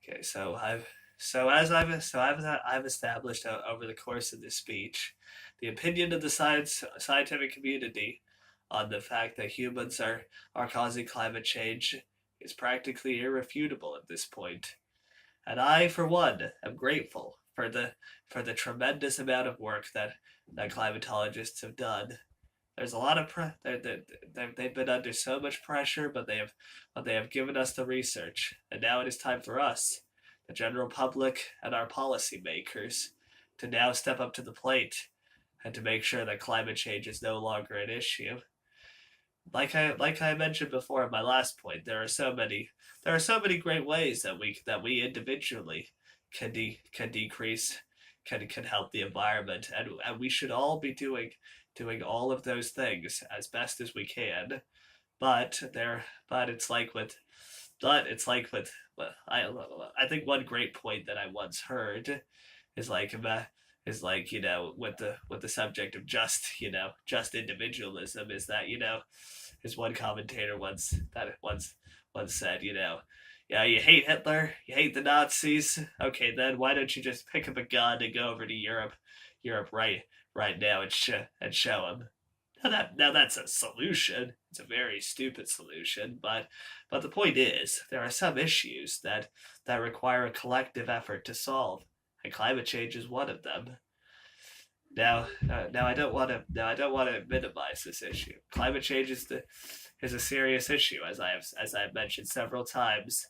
Okay, so I've established over the course of this speech the opinion of the scientific community on the fact that humans are causing climate change is practically irrefutable at this point. And I, for one, am grateful for the tremendous amount of work that climatologists have done. There's a lot of they've been under so much pressure, but they have given us the research, and now it is time for us, the general public, and our policymakers, to now step up to the plate and to make sure that climate change is no longer an issue. Like I mentioned before in my last point, there are so many great ways that we individually can decrease can help the environment, and we should all be doing all of those things as best as we can. But it's like with well, I think one great point that I once heard is is like with the subject of just individualism is that as one commentator once said, yeah, you hate Hitler, you hate the Nazis. Okay, then why don't you just pick up a gun and go over to Europe right now and show them. Now that's a solution. It's a very stupid solution, but the point is there are some issues that require a collective effort to solve, and climate change is one of them. Now I don't want to minimize this issue. Climate change is a serious issue, as I've mentioned several times,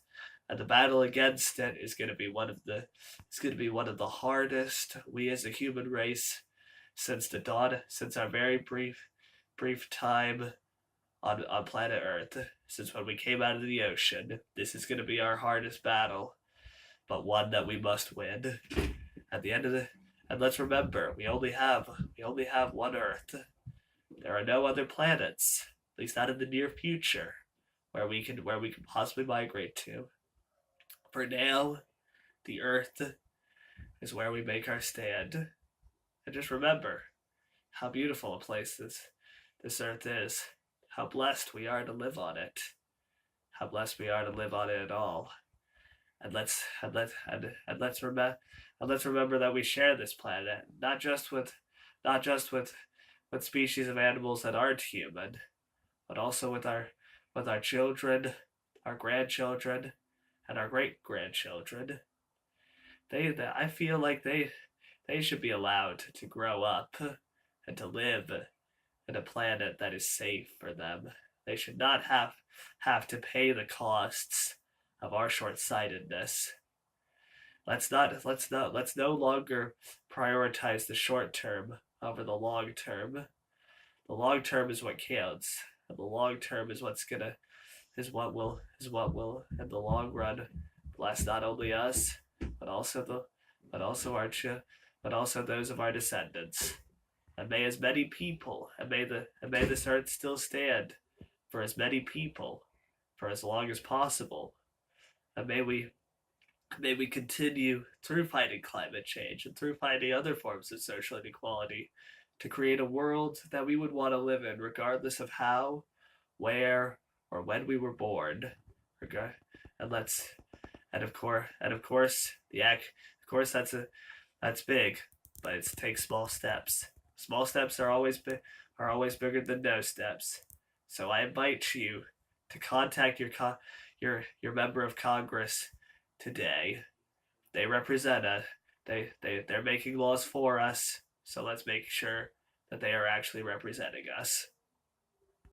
and the battle against it is going to be one of the hardest we as a human race since our very brief time on planet Earth, since when we came out of the ocean. This is going to be our hardest battle, but one that we must win. At the end of the and let's remember, we only have one Earth. There are no other planets, at least not in the near future, where we can possibly migrate to. For now, the Earth is where we make our stand. And just remember how beautiful a place this Earth is. How blessed we are to live on it. How blessed we are to live on it at all. And let's remember that we share this planet, not just with species of animals that aren't human, but also with our children, our grandchildren, and our great grandchildren. I feel like they should be allowed to grow up and to live in a planet that is safe for them. They should not have to pay the costs of our short-sightedness. Let's no longer prioritize the short term over the long term. The long term is what counts. And the long term is what will in the long run bless not only us, but also the but also our but also those of our descendants. And may as many people and may this earth still stand for as many people for as long as possible. And may we continue through fighting climate change and through fighting other forms of social inequality to create a world that we would want to live in, regardless of how, where, or when we were born. And let's and of course that's big, but it takes small steps. Small steps are always bigger than no steps. So I invite you to contact your member of Congress today. They represent us. They're making laws for us. So let's make sure that they are actually representing us.